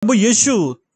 प्रभु यीशु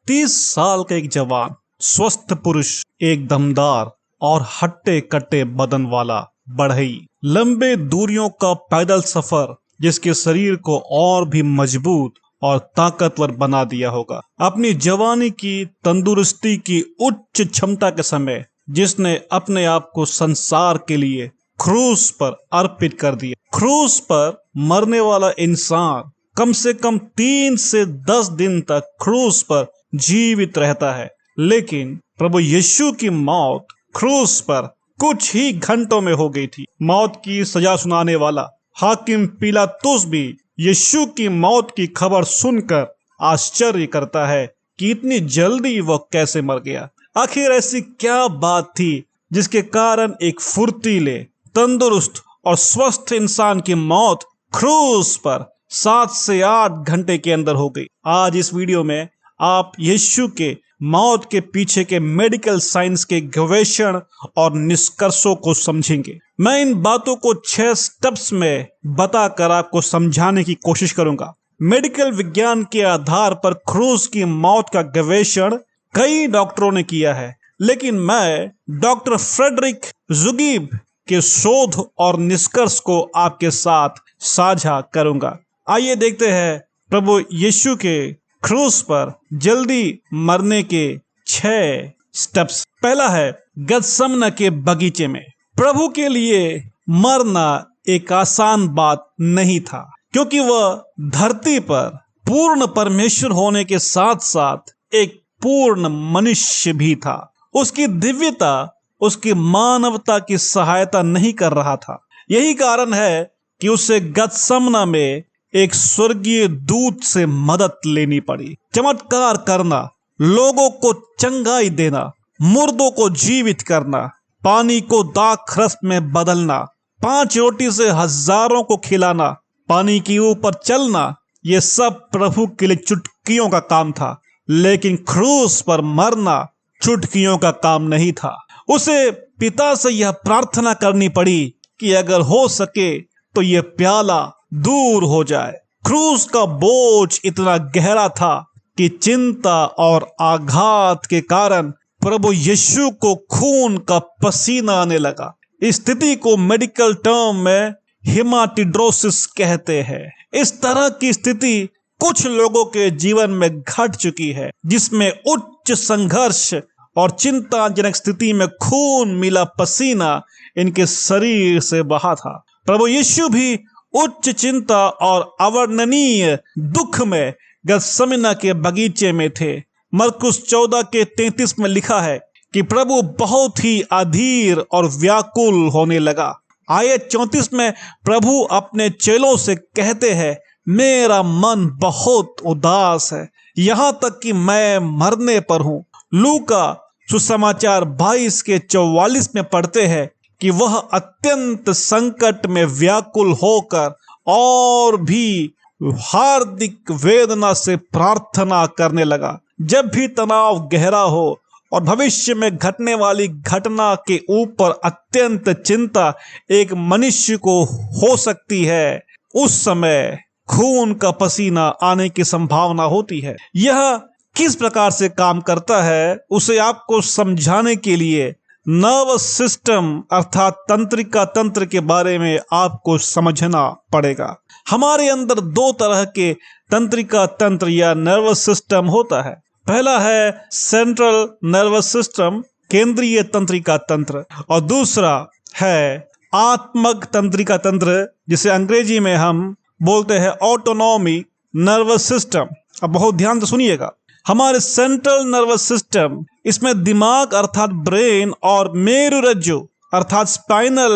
30 साल का एक जवान, स्वस्थ पुरुष, एक दमदार और हट्टे कट्टे बदन वाला बढ़ई, लंबे दूरियों का पैदल सफर जिसके शरीर को और भी मजबूत और ताकतवर बना दिया होगा। अपनी जवानी की तंदुरुस्ती की उच्च क्षमता के समय जिसने अपने आप को संसार के लिए क्रूस पर अर्पित कर दिया। क्रूस पर मरने वाला इंसान कम से कम 3 से 10 दिन तक क्रूस पर जीवित रहता है, लेकिन प्रभु यीशु की मौत क्रूस पर कुछ ही घंटों में हो गई थी। मौत की सजा सुनाने वाला हाकिम पिलातुस भी यीशु की मौत की खबर सुनकर आश्चर्य करता है कि इतनी जल्दी वह कैसे मर गया। आखिर ऐसी क्या बात थी जिसके कारण एक फुर्तीले, तंदुरुस्त और स्वस्थ इंसान की मौत क्रूस पर 7 से 8 घंटे के अंदर हो गई। आज इस वीडियो में आप यीशु के मौत के पीछे के मेडिकल साइंस के गवेषण और निष्कर्षों को समझेंगे। मैं इन बातों को 6 स्टेप्स में बताकर आपको समझाने की कोशिश करूंगा। मेडिकल विज्ञान के आधार पर क्रूस की मौत का गवेषण कई डॉक्टरों ने किया है, लेकिन मैं डॉक्टर फ्रेडरिक जुगीब के शोध और निष्कर्ष को आपके साथ साझा करूंगा। आइए देखते हैं प्रभु यीशु के क्रूस पर जल्दी मरने के 6 स्टेप्स। पहला है गतसमना के बगीचे में। प्रभु के लिए मरना एक आसान बात नहीं था, क्योंकि वह धरती पर पूर्ण परमेश्वर होने के साथ साथ एक पूर्ण मनुष्य भी था। उसकी दिव्यता उसकी मानवता की सहायता नहीं कर रहा था। यही कारण है कि उसे गतसमना में एक स्वर्गीय दूत से मदद लेनी पड़ी। चमत्कार करना, लोगों को चंगाई देना, मुर्दों को जीवित करना, पानी को दाख रस में बदलना, 5 रोटी से हजारों को खिलाना, पानी के ऊपर चलना, ये सब प्रभु के लिए चुटकियों का काम था। लेकिन क्रूस पर मरना चुटकियों का काम नहीं था। उसे पिता से यह प्रार्थना करनी पड़ी कि अगर हो सके तो यह प्याला दूर हो जाए। क्रूस का बोझ इतना गहरा था कि चिंता और आघात के कारण प्रभु यीशु को खून का पसीना आने लगा। इस स्थिति को मेडिकल टर्म में हेमाटिड्रोसिस कहते हैं। इस तरह की स्थिति कुछ लोगों के जीवन में घट चुकी है, जिसमें उच्च संघर्ष और चिंताजनक स्थिति में खून मिला पसीना इनके शरीर से बहा था। प्रभु यीशु भी उच्च चिंता और अवर्णनीय दुख में गतसमना के बगीचे में थे। मरकुस 14 के 33 में लिखा है कि प्रभु बहुत ही अधीर और व्याकुल होने लगा। आयत 34 में प्रभु अपने चेलों से कहते हैं, मेरा मन बहुत उदास है, यहाँ तक कि मैं मरने पर हूँ। लूका सुसमाचार 22 के 44 में पढ़ते हैं कि वह अत्यंत संकट में व्याकुल होकर और भी हार्दिक वेदना से प्रार्थना करने लगा। जब भी तनाव गहरा हो और भविष्य में घटने वाली घटना के ऊपर अत्यंत चिंता एक मनुष्य को हो सकती है, उस समय खून का पसीना आने की संभावना होती है। यह किस प्रकार से काम करता है उसे आपको समझाने के लिए नर्वस सिस्टम अर्थात तंत्रिका तंत्र के बारे में आपको समझना पड़ेगा। हमारे अंदर 2 तरह के तंत्रिका तंत्र या नर्वस सिस्टम होता है। पहला है सेंट्रल नर्वस सिस्टम, केंद्रीय तंत्रिका तंत्र, और दूसरा है आत्मक तंत्रिका तंत्र, जिसे अंग्रेजी में हम बोलते हैं ऑटोनॉमिक नर्वस सिस्टम। अब बहुत ध्यान से सुनिएगा। हमारे सेंट्रल नर्वस सिस्टम, इसमें दिमाग अर्थात ब्रेन और मेरुरज्जु अर्थात स्पाइनल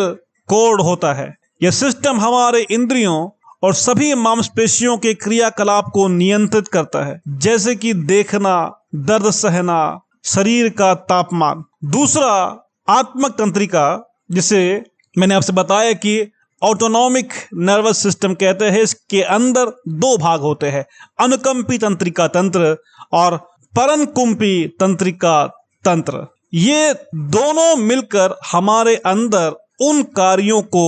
कोड होता है। यह सिस्टम हमारे इंद्रियों और सभी मांसपेशियों के क्रियाकलाप को नियंत्रित करता है, जैसे कि देखना, दर्द सहना, शरीर का तापमान। दूसरा आत्मक तंत्रिका, जिसे मैंने आपसे बताया कि ऑटोनॉमिक नर्वस सिस्टम कहते हैं, इसके अंदर 2 भाग होते हैं, अनुकंपी तंत्रिका तंत्र और परनकुंपी तंत्रिका तंत्र। ये दोनों मिलकर हमारे अंदर उन कार्यों को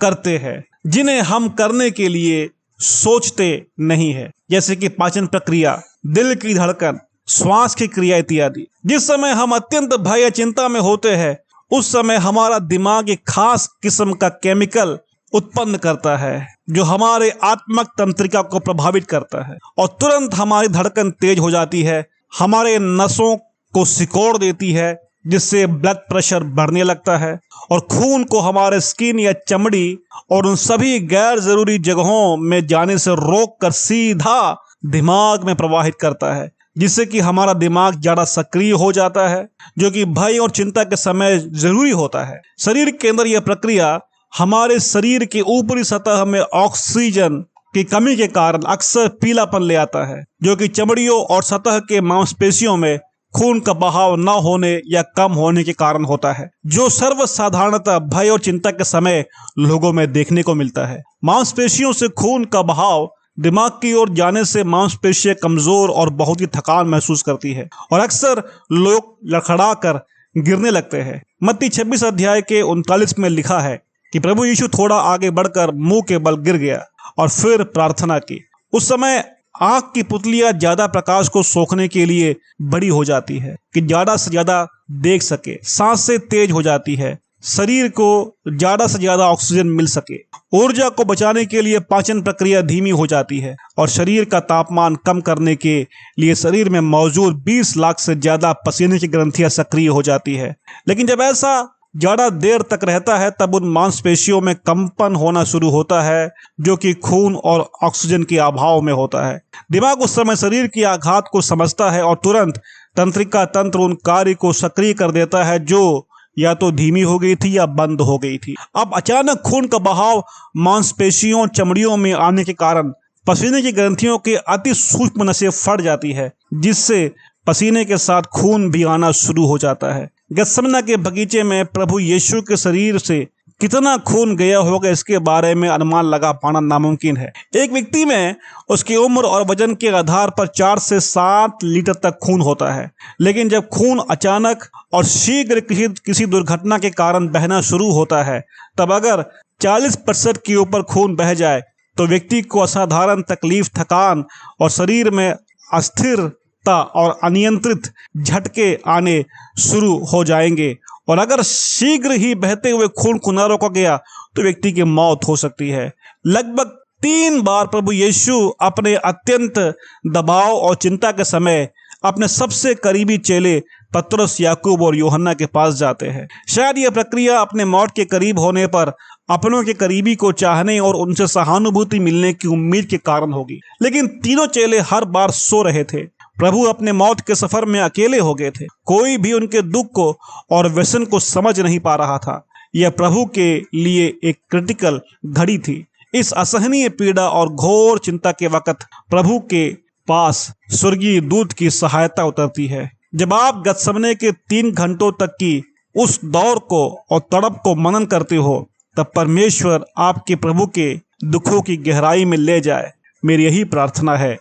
करते हैं जिन्हें हम करने के लिए सोचते नहीं है, जैसे कि पाचन प्रक्रिया, दिल की धड़कन, श्वास की क्रिया इत्यादि। जिस समय हम अत्यंत भय या चिंता में होते हैं उस समय हमारा दिमाग एक खास किस्म का केमिकल उत्पन्न करता है जो हमारे आत्मक तंत्रिका को प्रभावित करता है और तुरंत हमारी धड़कन तेज हो जाती है, हमारे नसों को सिकोड़ देती है, जिससे ब्लड प्रेशर बढ़ने लगता है और खून को हमारे स्किन या चमड़ी और उन सभी गैर जरूरी जगहों में जाने से रोककर सीधा दिमाग में प्रवाहित करता है, जिससे कि हमारा दिमाग ज्यादा सक्रिय हो जाता है, जो कि भय और चिंता के समय जरूरी होता है। शरीर के अंदर यह प्रक्रिया हमारे शरीर के ऊपरी सतह में ऑक्सीजन की कमी के कारण अक्सर पीलापन ले आता है, जो कि चमड़ियों और सतह के मांसपेशियों में खून का बहाव न होने या कम होने के कारण होता है, जो सर्वसाधारणतः भय और चिंता के समय लोगों में देखने को मिलता है। मांसपेशियों से खून का बहाव दिमाग की ओर जाने से मांसपेशियां कमजोर और बहुत ही थकान महसूस करती है और अक्सर लोग लड़खड़ा कर गिरने लगते हैं। मत्ती 26 अध्याय के 39 में लिखा है कि प्रभु यीशु थोड़ा आगे बढ़कर मुंह के बल गिर गया और फिर प्रार्थना की। उस समय आंख की पुतलियां ज्यादा प्रकाश को सोखने के लिए बड़ी हो जाती है कि ज्यादा से ज्यादा देख सके, सांसें तेज हो जाती है, शरीर को ज्यादा से ज्यादा ऑक्सीजन मिल सके, ऊर्जा को बचाने के लिए पाचन प्रक्रिया धीमी हो जाती है और शरीर का तापमान कम करने के लिए शरीर में मौजूद 20 लाख से ज्यादा पसीने की ग्रंथियां सक्रिय हो जाती है। लेकिन जब ऐसा ज्यादा देर तक रहता है तब उन मांसपेशियों में कंपन होना शुरू होता है, जो कि खून और ऑक्सीजन के अभाव में होता है। दिमाग उस समय शरीर की आघात को समझता है और तुरंत तंत्रिका तंत्र उन कार्य को सक्रिय कर देता है जो या तो धीमी हो गई थी या बंद हो गई थी। अब अचानक खून का बहाव मांसपेशियों चमड़ियों में आने के कारण पसीने की ग्रंथियों के अति सूक्ष्म नसें फट जाती है, जिससे पसीने के साथ खून भी आना शुरू हो जाता है। गत्समना के बगीचे में प्रभु यीशु के शरीर से कितना खून गया होगा इसके बारे में अनुमान लगा पाना नामुमकिन है। एक व्यक्ति में उसकी उम्र और वजन के आधार पर 4 से 7 लीटर तक खून होता है, लेकिन जब खून अचानक और शीघ्र किसी दुर्घटना के कारण बहना शुरू होता है तब अगर 40% के ऊपर खून बह जाए तो व्यक्ति को असाधारण तकलीफ, थकान और शरीर में अस्थिर और अनियंत्रित झटके आने शुरू हो जाएंगे और अगर शीघ्र ही बहते हुए खून को न रोका गया तो व्यक्ति की मौत हो सकती है। लगभग 3 बार प्रभु यीशु अपने अत्यंत दबाव और चिंता के समय अपने सबसे करीबी चेले पतरस, याकूब और यूहन्ना के पास जाते हैं। शायद यह प्रक्रिया अपने मौत के करीब होने पर अपनों के करीबी को चाहने और उनसे सहानुभूति मिलने की उम्मीद के कारण होगी, लेकिन तीनों चेले हर बार सो रहे थे। प्रभु अपने मौत के सफर में अकेले हो गए थे, कोई भी उनके दुख को और व्यसन को समझ नहीं पा रहा था। यह प्रभु के लिए एक क्रिटिकल घड़ी थी। इस असहनीय पीड़ा और घोर चिंता के वक्त प्रभु के पास स्वर्गीय दूत की सहायता उतरती है। जब आप गत्समने के 3 घंटों तक की उस दौर को और तड़प को मनन करते हो तब परमेश्वर आपके प्रभु के दुखों की गहराई में ले जाए, मेरी यही प्रार्थना है।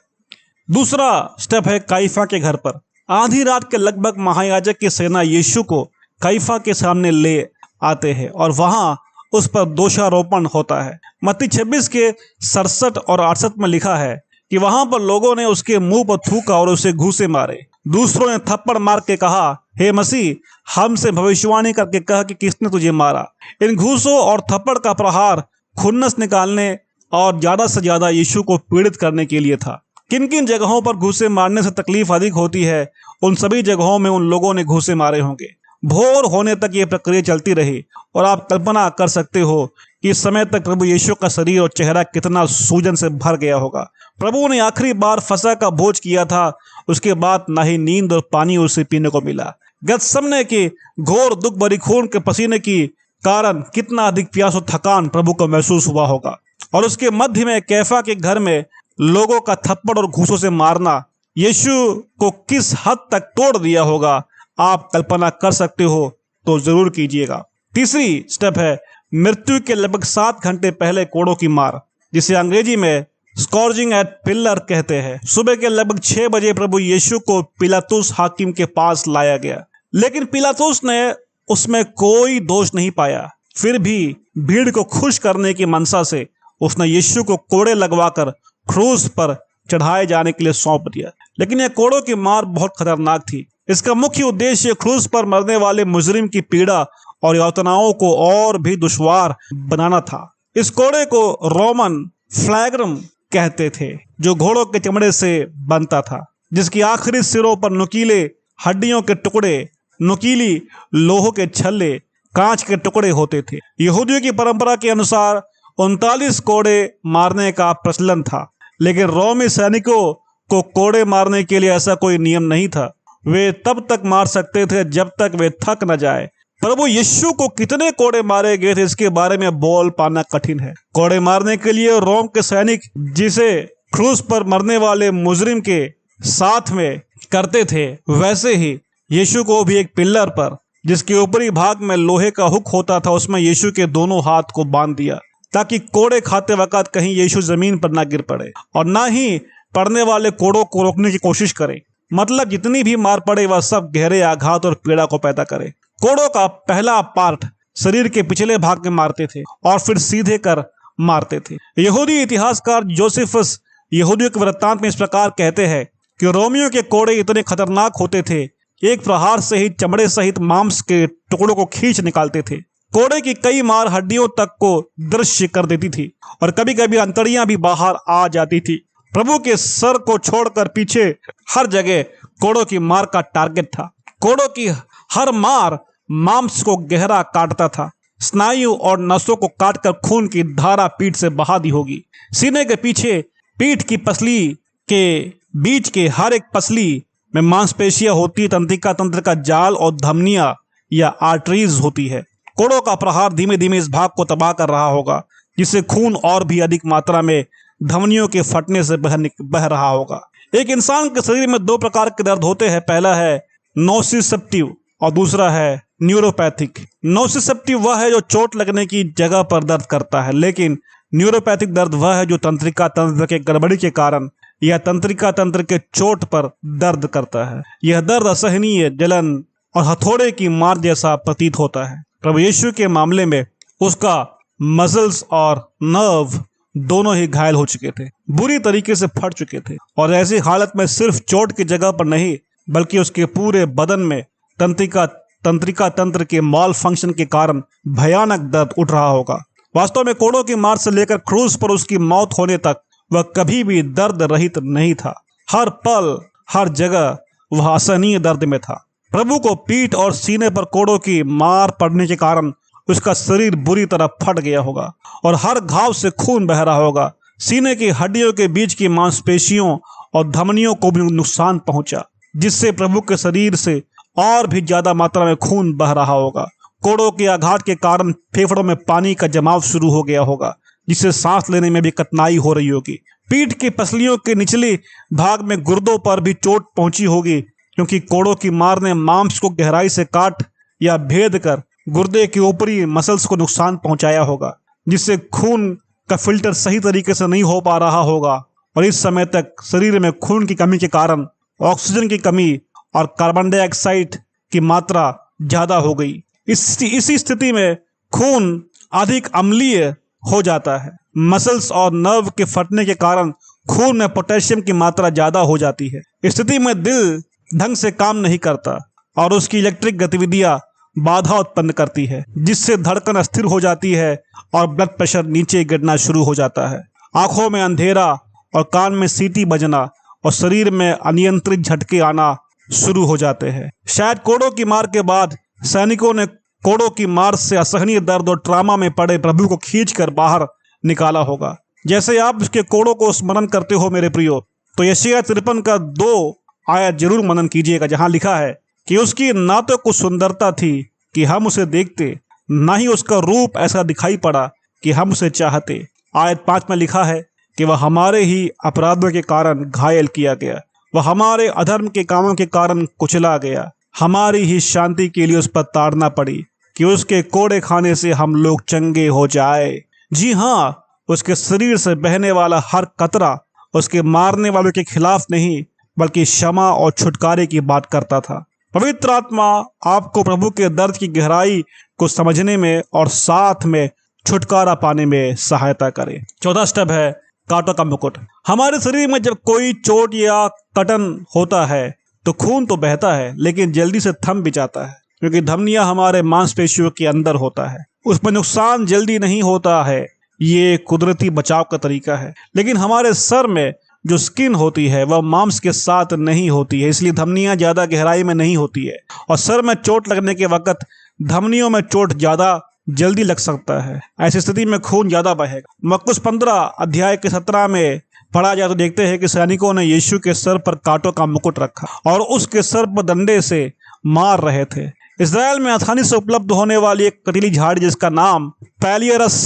दूसरा स्टेप है काइफा के घर पर। आधी रात के लगभग महायाजक की सेना यीशु को काइफा के सामने ले आते हैं और वहां उस पर दोषारोपण होता है। मत्ती 26 के 67 और 68 में लिखा है कि वहां पर लोगों ने उसके मुंह पर थूका और उसे घूंसे मारे। दूसरों ने थप्पड़ मार के कहा, हे मसीह, हमसे भविष्यवाणी करके कह कि किसने तुझे मारा। इन घूसों और थप्पड़ का प्रहार खुन्नस निकालने और ज्यादा से ज्यादा यीशु को पीड़ित करने के लिए था। किन किन जगहों पर घूसे मारने से तकलीफ अधिक होती है, उन सभी जगहों में उन लोगों ने घूसे मारे होंगे। भोर होने तक ये प्रक्रिया चलती रही और आप कल्पना कर सकते हो कि इस समय तक प्रभु यीशु का शरीर और चेहरा कितना सूजन से भर गया होगा। प्रभु ने आखिरी बार फसह का भोज किया था, उसके बाद ना ही नींद और पानी उसे पीने को मिला। गत्समने के घोर दुख भरी खून के पसीने की कारण कितना अधिक प्यास और थकान प्रभु को महसूस हुआ होगा। और उसके मध्य में कैफा के घर में लोगों का थप्पड़ और घूसों से मारना यीशु को किस हद तक तोड़ दिया होगा, आप कल्पना कर सकते हो तो जरूर कीजिएगा। तीसरी स्टेप है मृत्यु के लगभग 7 घंटे पहले कोड़ों की मार, जिसे अंग्रेजी में स्कॉर्जिंग एट पिलर कहते हैं। सुबह के लगभग 6 बजे प्रभु यीशु को पिलातुस हाकिम के पास लाया गया, लेकिन पिलातुस ने उसमें कोई दोष नहीं पाया। फिर भी भीड़ को खुश करने की मनसा से उसने यीशु को कोड़े लगवाकर क्रूस पर चढ़ाए जाने के लिए सौंप दिया। लेकिन यह कोड़ों की मार बहुत खतरनाक थी। इसका मुख्य उद्देश्य क्रूस पर मरने वाले मुजरिम की पीड़ा और यातनाओं को और भी दुश्वार बनाना था। इस कोड़े को रोमन फ्लैग्रम कहते थे, जो घोड़ों के चमड़े से बनता था, जिसकी आखिरी सिरों पर नुकीले हड्डियों के टुकड़े, नुकीली लोहों के छल्ले, कांच के टुकड़े होते थे। यहूदियों की परंपरा के अनुसार 39 कोड़े मारने का प्रचलन था, लेकिन रोमी सैनिकों को कोड़े मारने के लिए ऐसा कोई नियम नहीं था। वे तब तक मार सकते थे जब तक वे थक न जाए। प्रभु यीशु को कितने कोड़े मारे गए थे इसके बारे में बोल पाना कठिन है। कोड़े मारने के लिए रोम के सैनिक जिसे क्रूस पर मरने वाले मुजरिम के साथ में करते थे, वैसे ही यीशु को भी एक पिल्लर पर, जिसके ऊपरी भाग में लोहे का हुक होता था, उसमें यीशु के दोनों हाथ को बांध दिया, ताकि कोड़े खाते वक्त कहीं यीशु जमीन पर ना गिर पड़े और ना ही पड़ने वाले कोड़ों को रोकने की कोशिश करे। मतलब जितनी भी मार पड़े वह सब गहरे आघात और पीड़ा को पैदा करे। कोड़ों का पहला पार्ट शरीर के पिछले भाग में मारते थे और फिर सीधे कर मारते थे। यहूदी इतिहासकार जोसेफस यहूदियों के वृत्तांत में इस प्रकार कहते हैं कि रोमियों के कोड़े इतने खतरनाक होते थे, एक प्रहार से ही चमड़े सहित मांस के टुकड़ों को खींच निकालते थे। कोड़े की कई मार हड्डियों तक को दृश्य कर देती थी और कभी कभी अंतड़ियां भी बाहर आ जाती थी। प्रभु के सर को छोड़कर पीछे हर जगह कोड़ों की मार का टारगेट था। कोड़ों की हर मार मांस को गहरा काटता था। स्नायु और नसों को काटकर खून की धारा पीठ से बहा दी होगी। सीने के पीछे पीठ की पसली के बीच के हर एक पसली में मांसपेशियां होती, तंत्रिका तंत्र का जाल और धमनियां या आर्टरीज होती है। कोड़ों का प्रहार धीमे धीमे इस भाग को तबाह कर रहा होगा, जिससे खून और भी अधिक मात्रा में धमनियों के फटने से बह रहा होगा। एक इंसान के शरीर में दो प्रकार के दर्द होते हैं। पहला है नोसिसेप्टिव और दूसरा है न्यूरोपैथिक। नोसिसेप्टिव वह है जो चोट लगने की जगह पर दर्द करता है, लेकिन न्यूरोपैथिक दर्द वह है जो तंत्रिका तंत्र के गड़बड़ी के कारण या तंत्रिका तंत्र के चोट पर दर्द करता है। यह दर्द असहनीय, जलन और हथौड़े की मार जैसा प्रतीत होता है। प्रभु यीशु के मामले में उसका मसल्स और नर्व दोनों ही घायल हो चुके थे, बुरी तरीके से फट चुके थे, और ऐसी हालत में सिर्फ चोट की जगह पर नहीं बल्कि उसके पूरे बदन में तंत्रिका तंत्र के माल फंक्शन के कारण भयानक दर्द उठ रहा होगा। वास्तव में कोड़ों की मार से लेकर क्रूस पर उसकी मौत होने तक वह कभी भी दर्द रहित नहीं था। हर पल हर जगह वह असहनीय दर्द में था। प्रभु को पीठ और सीने पर कोड़ों की मार पड़ने के कारण उसका शरीर बुरी तरह फट गया होगा और हर घाव से खून बह रहा होगा। सीने की हड्डियों के बीच की मांसपेशियों और धमनियों को भी नुकसान पहुंचा, जिससे प्रभु के शरीर से और भी ज्यादा मात्रा में खून बह रहा होगा। कोड़ों के आघात के कारण फेफड़ों में पानी का जमाव शुरू हो गया होगा, जिससे सांस लेने में भी कठिनाई हो रही होगी। पीठ की पसलियों के निचले भाग में गुर्दों पर भी चोट पहुंची होगी, क्योंकि कोड़ों की मार ने मांस को गहराई से काट या भेद कर गुर्दे के ऊपरी मसल्स को नुकसान पहुंचाया होगा, जिससे खून का फिल्टर सही तरीके से नहीं हो पा रहा होगा और इस समय तक शरीर में खून की कमी के कारण ऑक्सीजन की कमी और कार्बन डाइऑक्साइड की मात्रा ज्यादा हो गई। इसी स्थिति में खून अधिक अम्लीय हो जाता है। मसल्स और नर्व के फटने के कारण खून में पोटेशियम की मात्रा ज्यादा हो जाती है। इस स्थिति में दिल ढंग से काम नहीं करता और उसकी इलेक्ट्रिक गतिविधियां बाधा उत्पन्न करती है, जिससे धड़कन अस्थिर हो जाती है और ब्लड प्रेशर नीचे गिरना शुरू हो जाता है। आंखों में अंधेरा और कान में सीटी बजना और शरीर में अनियंत्रित झटके आना शुरू हो जाते हैं। शायद कोड़ों की मार के बाद सैनिकों ने कोड़ों की मार से असहनीय दर्द और ट्रामा में पड़े प्रभु को खींचकर बाहर निकाला होगा। जैसे आप इसके कोड़ों को स्मरण करते हो मेरे प्रियो, तो यशायाह 53 का 2 आयत जरूर मनन कीजिएगा, जहां लिखा है कि उसकी ना तो कुछ सुंदरता थी कि हम उसे देखते, ना ही उसका रूप ऐसा दिखाई पड़ा कि हम उसे चाहते। आयत 5 में लिखा है कि वह हमारे ही अपराधों के कारण घायल किया गया, वह हमारे अधर्म के कामों के कारण कुचला गया, हमारी ही शांति के लिए उस पर ताड़ना पड़ी कि उसके कोड़े खाने से हम लोग चंगे हो जाए। जी हाँ, उसके शरीर से बहने वाला हर कतरा उसके मारने वालों के खिलाफ नहीं बल्कि क्षमा और छुटकारे की बात करता था। पवित्र आत्मा आपको प्रभु के दर्द की गहराई को समझने में और साथ में छुटकारा पाने में सहायता करे। 14 स्टेप है कांटों का मुकुट। हमारे शरीर में जब कोई चोट या कटन होता है तो खून तो बहता है, लेकिन जल्दी से थम भी जाता है, क्योंकि धमनियां हमारे मांसपेशियों के अंदर होता है, उसमें नुकसान जल्दी नहीं होता है। ये कुदरती बचाव का तरीका है। लेकिन हमारे सर में जो स्किन होती है वह मांस के साथ नहीं होती है, इसलिए धमनियां ज्यादा गहराई में नहीं होती है, और सर में चोट लगने के वक्त धमनियों में चोट ज्यादा जल्दी लग सकता है। ऐसी स्थिति में खून ज्यादा बहेगा। मरकुस 15 अध्याय के 17 में पढ़ा जाए तो देखते हैं कि सैनिकों ने यीशु के सर पर कांटों का मुकुट रखा और उसके सर पर डंडे से मार रहे थे। इज़राइल में आसानी से उपलब्ध होने वाली एक कटीली झाड़ी जिसका नाम पैलियरस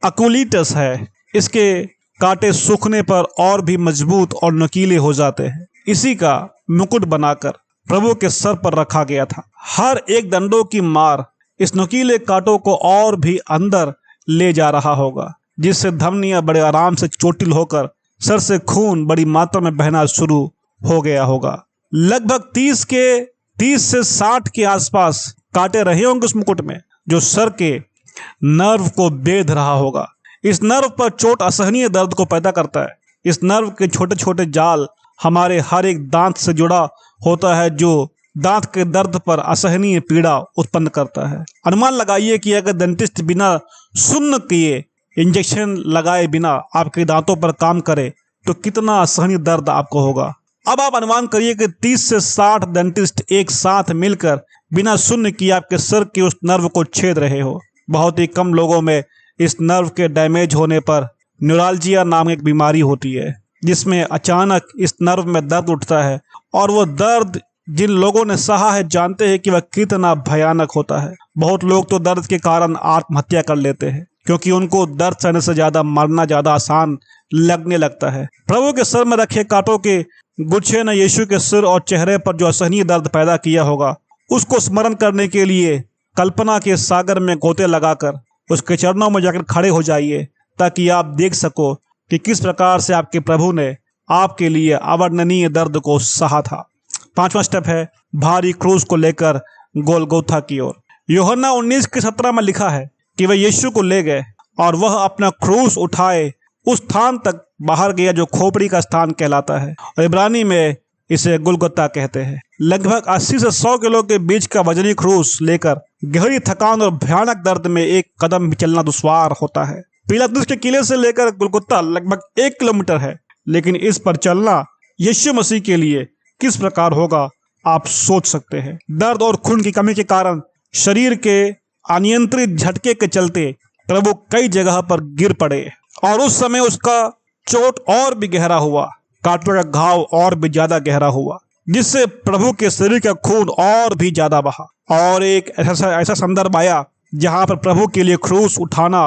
अकुलिटस है, इसके कांटे सूखने पर और भी मजबूत और नुकीले हो जाते हैं। इसी का मुकुट बनाकर प्रभु के सर पर रखा गया था। हर एक डंडों की मार इस नुकीले कांटों को और भी अंदर ले जा रहा होगा, जिससे धमनियां बड़े आराम से चोटिल होकर सर से खून बड़ी मात्रा में बहना शुरू हो गया होगा। लगभग 30 से 60 के आसपास कांटे रहे होंगे उस मुकुट में, जो सर के नर्व को बेध रहा होगा। इस नर्व पर चोट असहनीय दर्द को पैदा करता है। इस नर्व के छोटे छोटे जाल हमारे हर एक दांत से जुड़ा होता है, जो दांत के दर्द पर असहनीय पीड़ा उत्पन्न करता है। अनुमान लगाइए कि अगर डेंटिस्ट बिना सुन्न किए, इंजेक्शन लगाए बिना आपके दांतों पर काम करे तो कितना असहनीय दर्द आपको होगा। अब आप अनुमान करिए कि 30 से 60 डेंटिस्ट एक साथ मिलकर बिना सुन्न किए आपके सर के उस नर्व को छेद रहे हो। बहुत ही कम लोगों में इस नर्व के डैमेज होने पर न्यूरालजिया नाम एक बीमारी होती है, जिसमें अचानक इस नर्व में दर्द उठता है, और वो दर्द जिन लोगों ने सहा है जानते हैं कि वह कितना भयानक होता है। बहुत लोग तो दर्द के कारण आत्महत्या कर लेते हैं, क्योंकि उनको दर्द सहने से ज्यादा मरना ज्यादा आसान लगने लगता है। प्रभु के सर में रखे कांटों के गुच्छे ने यीशु के सिर और चेहरे पर जो असहनीय दर्द पैदा किया होगा, उसको स्मरण करने के लिए कल्पना के सागर में गोते लगाकर उसके चरणों में जाकर खड़े हो जाइए, ताकि आप देख सको कि किस प्रकार से आपके प्रभु ने आपके लिए अवर्णनीय दर्द को सहा था। 5वां स्टेप है भारी क्रूस को लेकर गोलगोथा की ओर। यूहन्ना 19 के 17 में लिखा है कि वे यीशु को ले गए और वह अपना क्रूस उठाए उस स्थान तक बाहर गया जो खोपड़ी का स्थान कहलाता है, और इब्रानी में इसे गुलगुता कहते हैं। लगभग 80 से 100 किलो के बीच का वजनी क्रूस लेकर गहरी थकान और भयानक दर्द में एक कदम भी चलना दुश्वार होता है। पिलातुस के किले से लेकर गुलगुता लगभग 1 किलोमीटर है, लेकिन इस पर चलना यीशु मसीह के लिए किस प्रकार होगा आप सोच सकते हैं। दर्द और खून की कमी के कारण शरीर के अनियंत्रित झटके के चलते प्रभु कई जगह पर गिर पड़े, और उस समय उसका चोट और भी गहरा हुआ, कांटों का घाव और भी ज्यादा गहरा हुआ, जिससे प्रभु के शरीर का खून और भी ज्यादा बहा। और एक ऐसा संदर्भ आया जहां पर प्रभु के लिए क्रूस उठाना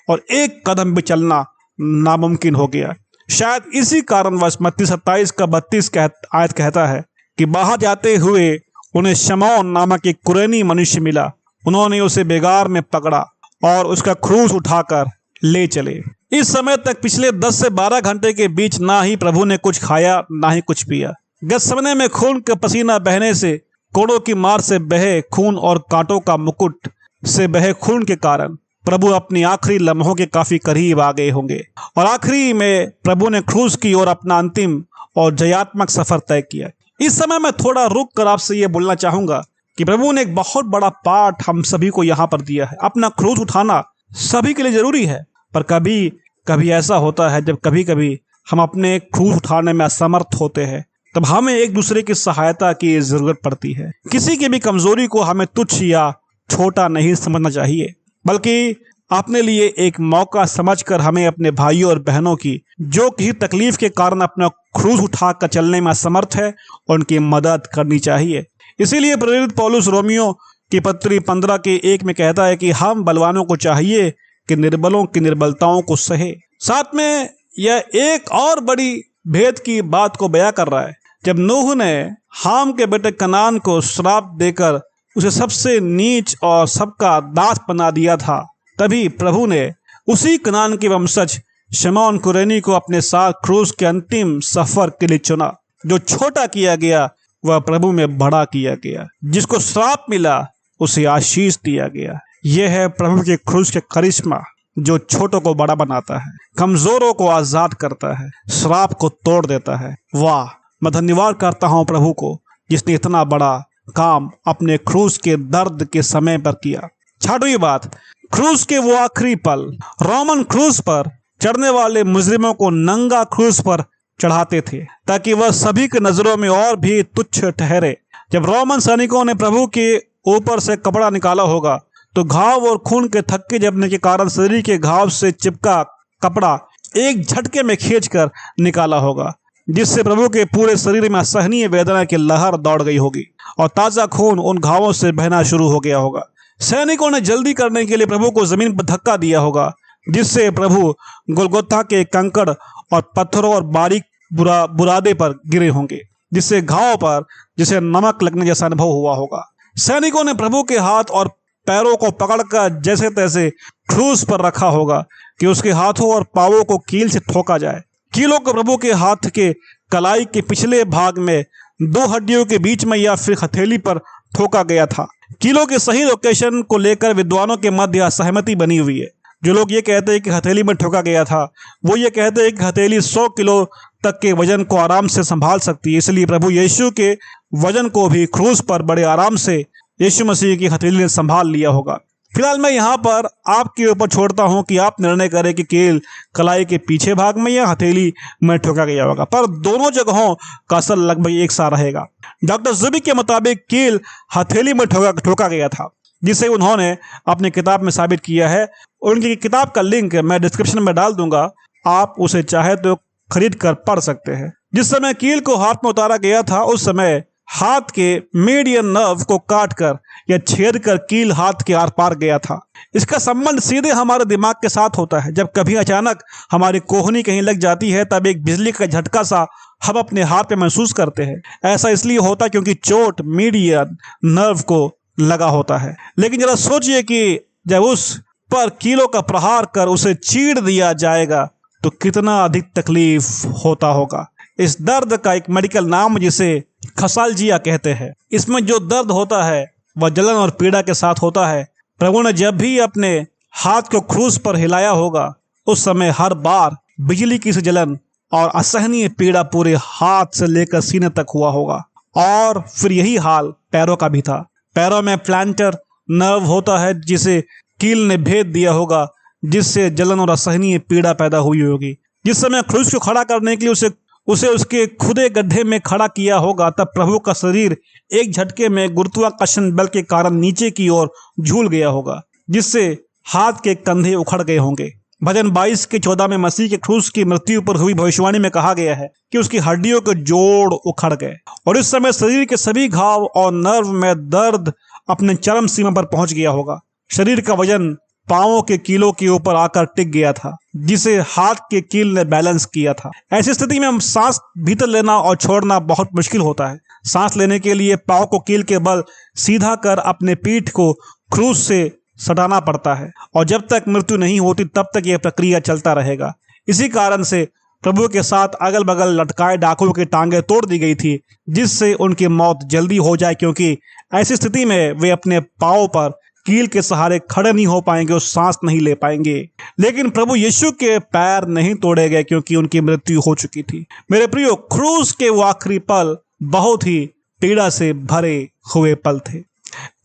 और एक कदम भी चलना नामुमकिन हो गया। शायद इसी कारणवश मत्ती 27 का 32 आयत कहता है कि बाहर जाते हुए उन्हें शमौन नामक एक कुरैनी मनुष्य मिला। उन्होंने उसे बेगार में पकड़ा और उसका क्रूस उठाकर ले चले। इस समय तक पिछले 10 से 12 घंटे के बीच ना ही प्रभु ने कुछ खाया ना ही कुछ पिया। गत्समने में खून का पसीना बहने से, कोड़ों की मार से बहे खून और कांटों का मुकुट से बहे खून के कारण प्रभु अपनी आखिरी लम्हों के काफी करीब आ गए होंगे, और आखिरी में प्रभु ने क्रूस की ओर अपना अंतिम और जयात्मक सफर तय किया। इस समय मैं थोड़ा रुक कर आपसे यह बोलना चाहूंगा कि प्रभु ने एक बहुत बड़ा पाठ हम सभी को यहाँ पर दिया है। अपना क्रूस उठाना सभी के लिए जरूरी है, पर कभी कभी ऐसा होता है जब कभी कभी हम अपने क्रूस उठाने में असमर्थ होते हैं, तब हमें एक दूसरे की सहायता की जरूरत पड़ती है। किसी की भी कमजोरी को हमें तुच्छ या छोटा नहीं समझना चाहिए, बल्कि अपने लिए एक मौका समझकर हमें अपने भाइयों और बहनों की जो किसी तकलीफ के कारण अपना क्रूस उठाकर चलने में असमर्थ है, उनकी मदद करनी चाहिए। इसीलिए प्रेरित पौलुस रोमियो की पत्री 15 के 1 में कहता है कि हम बलवानों को चाहिए कि निर्बलों की निर्बलताओं को सहे। साथ में यह एक और बड़ी भेद की बात को बयां कर रहा है। जब नूह ने हाम के बेटे कनान को श्राप देकर उसे सबसे नीच और सबका दास बना दिया था, तभी प्रभु ने उसी कनान के वंशज शमौन कुरैनी को अपने साथ क्रूस के अंतिम सफर के लिए चुना। जो छोटा किया गया वह प्रभु में बड़ा किया गया, जिसको श्राप मिला उसे आशीष दिया गया। यह है प्रभु के क्रूस के करिश्मा जो छोटों को बड़ा बनाता है, कमजोरों को आजाद करता है, श्राप को तोड़ देता है। वाह, मैं धन्यवाद करता हूँ प्रभु को जिसने इतना बड़ा काम अपने क्रूस के दर्द के समय पर किया। छठवीं बात, क्रूस के वो आखिरी पल। रोमन क्रूस पर चढ़ने वाले मुजरिमों को नंगा क्रूस पर चढ़ाते थे ताकि वह सभी की नजरों में और भी तुच्छ ठहरे। जब रोमन सैनिकों ने प्रभु के ऊपर से कपड़ा निकाला होगा तो घाव और खून के थक्के जमने के कारण शरीर के घाव से चिपका कपड़ा एक झटके में खींचकर निकाला होगा, जिससे प्रभु के पूरे शरीर में असहनीय वेदना की लहर दौड़ गई होगी और ताजा खून उन घावों से बहना शुरू हो गया होगा। सैनिकों ने जल्दी करने के लिए प्रभु को जमीन पर धक्का दिया होगा, जिससे प्रभु गोलगोथा के कंकड़ और पत्थरों और बारीक बुरादे पर गिरे होंगे, जिससे घाव पर जिसे नमक लगने जैसा अनुभव हुआ होगा। सैनिकों ने प्रभु के हाथ और पैरों को पकड़कर जैसे तैसे क्रूस पर रखा होगा कि उसके हाथों और पांवों को कील से ठोका जाए। कीलों को प्रभु के हाथ के कलाई के पिछले भाग में दो हड्डियों के बीच में या फिर हथेली पर ठोका गया था। कीलों के सही लोकेशन को लेकर विद्वानों के मध्य असहमति बनी हुई है। जो लोग ये कहते हैं कि हथेली में ठोका गया था, वो ये कहते हैं कि हथेली 100 किलो तक के वजन को आराम से संभाल सकती है, इसलिए प्रभु यीशु के वजन को भी क्रूस पर बड़े आराम से यीशु मसीह की हथेली ने संभाल लिया होगा। फिलहाल मैं यहाँ पर आपके ऊपर छोड़ता हूँ कि आप निर्णय करें कि कील कलाई के पीछे भाग में या हथेली में ठोका गया होगा, पर दोनों जगहों का असर लगभग एक सा रहेगा। डॉक्टर जुबिक के मुताबिक कील हथेली में ठोका गया था, जिसे उन्होंने अपनी किताब में साबित किया है। उनकी किताब का लिंक मैं डिस्क्रिप्शन में डाल दूंगा, आप उसे चाहे तो खरीद कर पढ़ सकते हैं। जिस समय कील को हाथ में उतारा गया था उस समय हाथ के मीडियन नर्व को काटकर या छेद कर कील हाथ के आर पार गया था। इसका संबंध सीधे हमारे दिमाग के साथ होता है। जब कभी अचानक हमारी कोहनी कहीं लग जाती है तब एक बिजली का झटका सा हम अपने हाथ पे महसूस करते हैं। ऐसा इसलिए होता है क्योंकि चोट मीडियन नर्व को लगा होता है। लेकिन जरा सोचिए कि जब उस पर कीलों का प्रहार कर उसे चीर दिया जाएगा तो कितना अधिक तकलीफ होता होगा। इस दर्द का एक मेडिकल नाम जिसे खसालजिया कहते हैं। इसमें जो दर्द होता है वह जलन और पीड़ा के साथ होता है। प्रभु ने जब भी अपने हाथ को क्रूस पर हिलाया होगा उस समय हर बार बिजली की सी जलन और असहनीय पीड़ा पूरे हाथ से लेकर सीने तक हुआ होगा। और फिर यही हाल पैरों का भी था। पैरों में प्लांटर नर्व होता है जिसे कील ने भेद दिया होगा, जिससे जलन और असहनीय पीड़ा पैदा हुई होगी। जिस समय क्रूस को खड़ा करने के लिए उसे उसके खुदे गड्ढे में खड़ा किया होगा तब प्रभु का शरीर एक झटके में गुरुत्वाकर्षण बल के कारण नीचे की ओर झूल गया होगा, जिससे हाथ के कंधे उखड़ गए होंगे। भजन 22 के 14 में मसीह के क्रूस की मृत्यु पर हुई भविष्यवाणी में कहा गया है कि उसकी हड्डियों के जोड़ उखड़ गए और इस समय शरीर के सभी घाव और नर्व में दर्द अपने चरम सीमा पर पहुंच गया होगा। शरीर का वजन पांवों के कीलों के ऊपर आकर टिक गया था, जिसे हाथ के कील ने बैलेंस किया था। ऐसी स्थिति में हम सांस भीतर लेना और छोड़ना बहुत मुश्किल होता है। सांस लेने के लिए पांव को कील के बल सीधा कर अपने पीठ को क्रूस से सटाना पड़ता है और जब तक मृत्यु नहीं होती तब तक यह प्रक्रिया चलता रहेगा। इसी कारण से प्रभु के साथ अगल बगल लटकाए डाकुओं की टांगें तोड़ दी गई थी, जिससे उनकी मौत जल्दी हो जाए, क्योंकि ऐसी स्थिति में वे अपने पांव पर कील के सहारे खड़े नहीं हो पाएंगे और सांस नहीं ले पाएंगे। लेकिन प्रभु यीशु के पैर नहीं तोड़े गए क्योंकि उनकी मृत्यु हो चुकी थी। मेरे प्रियो, क्रूस के वो आखिरी पल बहुत ही पीड़ा से भरे हुए पल थे,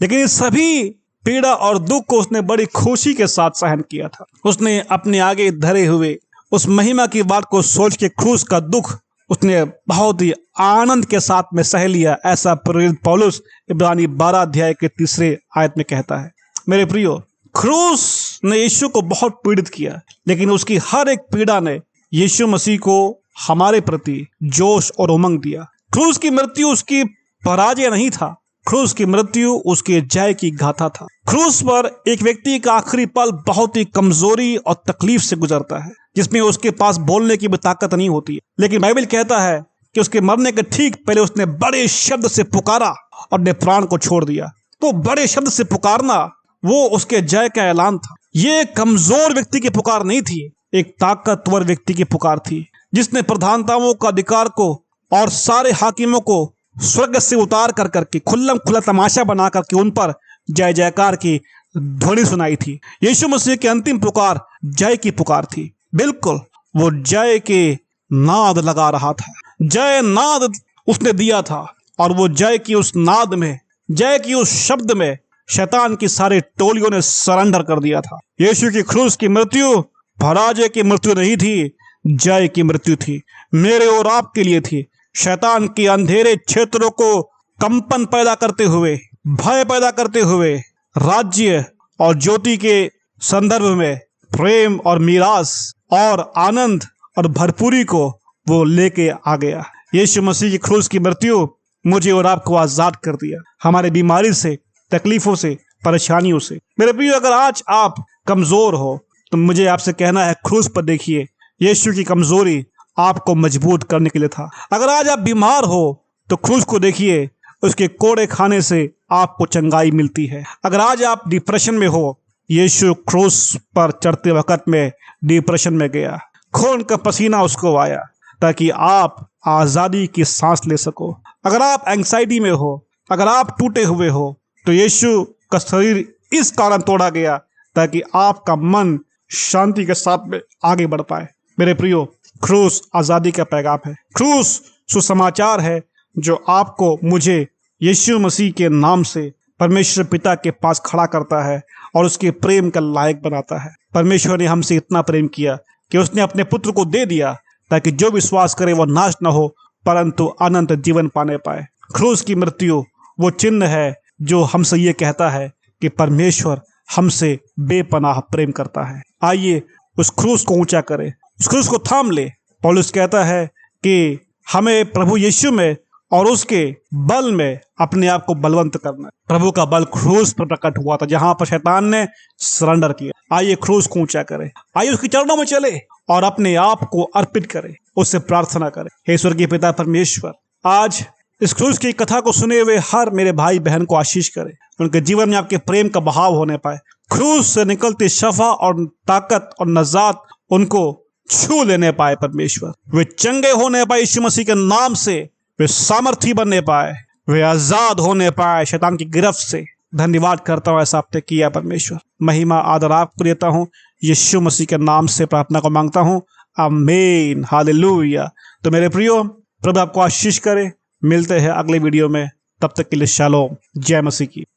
लेकिन इस सभी पीड़ा और दुख को उसने बड़ी खुशी के साथ सहन किया था। उसने अपने आगे धरे हुए उस महिमा की बात को सोच के क्रूस का दुख उसने बहुत ही आनंद के साथ में सह लिया। ऐसा प्रेरित पौलुस इब्रानी 12 अध्याय के 3 आयत में कहता है। मेरे प्रियो, क्रूस ने यीशु को बहुत पीड़ित किया, लेकिन उसकी हर एक पीड़ा ने यीशु मसीह को हमारे प्रति जोश और उमंग दिया। क्रूस की मृत्यु उसकी पराजय नहीं था, क्रूस की मृत्यु उसके जय की गाथा था। क्रूस पर एक व्यक्ति का आखिरी पल बहुत ही कमजोरी और तकलीफ से गुजरता है, जिसमें उसके पास बोलने की भी ताकत नहीं होती है। लेकिन बाइबल कहता है कि उसके मरने के ठीक पहले उसने बड़े शब्द से पुकारा और अपने प्राण को छोड़ दिया। तो बड़े शब्द से पुकारना वो उसके जय का ऐलान था। ये कमजोर व्यक्ति की पुकार नहीं थी, एक ताकतवर व्यक्ति की पुकार थी, जिसने प्रधानताओं का अधिकार को और सारे हाकिमों को स्वर्ग से उतार कर करके खुल्लम खुल्ला तमाशा बना करके उन पर जय जयकार की, ध्वनि सुनाई थी। यीशु मसीह की अंतिम पुकार जय की पुकार थी। बिल्कुल वो जय के नाद लगा रहा था, जय नाद उसने दिया था, और वो जय की उस नाद में, जय की उस शब्द में शैतान की सारी टोलियों ने सरेंडर कर दिया था। यीशु की क्रूस की मृत्यु पराजय की मृत्यु नहीं थी, जय की मृत्यु थी, मेरे और आपके लिए थी। शैतान के अंधेरे क्षेत्रों को कंपन पैदा करते हुए, भय पैदा करते हुए राज्य और ज्योति के संदर्भ में प्रेम और मीरास और आनंद और भरपूरी को वो लेके आ गया। यीशु मसीह की क्रूस की मृत्यु मुझे और आपको आजाद कर दिया हमारे बीमारी से, तकलीफों से, परेशानियों से। मेरे प्रियो, अगर आज आप कमजोर हो तो मुझे आपसे कहना है, क्रूस पर देखिए, यीशु की कमजोरी आपको मजबूत करने के लिए था। अगर आज आप बीमार हो तो क्रूस को देखिए, उसके कोड़े खाने से आपको चंगाई मिलती है। अगर आज आप डिप्रेशन में हो, यीशु क्रूस पर चढ़ते वक्त में डिप्रेशन में गया, खून का पसीना उसको आया ताकि आप आजादी की सांस ले सको। अगर आप एंग्जाइटी में हो, अगर आप टूटे हुए हो, तो यीशु का शरीर इस कारण तोड़ा गया ताकि आपका मन शांति के साथ में आगे बढ़ पाए। मेरे प्रियो, क्रूस आजादी का पैगाम है, क्रूस सुसमाचार है जो आपको मुझे यीशु मसीह के नाम से परमेश्वर पिता के पास खड़ा करता है और उसके प्रेम का लायक बनाता है। परमेश्वर ने हमसे इतना प्रेम किया कि उसने अपने पुत्र को दे दिया ताकि जो विश्वास करे वह नाश न हो परंतु अनंत जीवन पाने पाए। क्रूस की मृत्यु वो चिन्ह है जो हमसे ये कहता है कि परमेश्वर हमसे बेपनाह प्रेम करता है। आइए उस क्रूस को ऊंचा करें, उस क्रूस को थाम ले। पौलुस कहता है कि हमें प्रभु यीशु में और उसके बल में अपने आप को बलवंत करना है। प्रभु का बल क्रूस पर प्रकट हुआ था, जहां पर शैतान ने सरेंडर किया। आइए क्रूस को ऊंचा करें, आइए उसके चरणों में चले और अपने आप को अर्पित करें, उससे प्रार्थना करें। हे स्वर्गीय पिता परमेश्वर, आज इस क्रूस की कथा को सुने हुए हर मेरे भाई बहन को आशीष करें, उनके जीवन में आपके प्रेम का बहाव होने पाए। क्रूस से निकलती शफा और ताकत और नजात उनको छू लेने पाए परमेश्वर। वे चंगे होने पाए यीशु मसीह के नाम से, वे सामर्थी बनने पाए, वे आजाद होने पाए शैतान की गिरफ्त से। धन्यवाद करता हूँ ऐसा आपने किया परमेश्वर। महिमा आदर आपको देता हूँ, यीशु मसीह के नाम से प्रार्थना को मांगता हूँ, आमीन, हालेलुया। तो मेरे प्रियो, प्रभु आपको आशीष करे। मिलते हैं अगले वीडियो में, तब तक के लिए शालोम, जय मसीह की।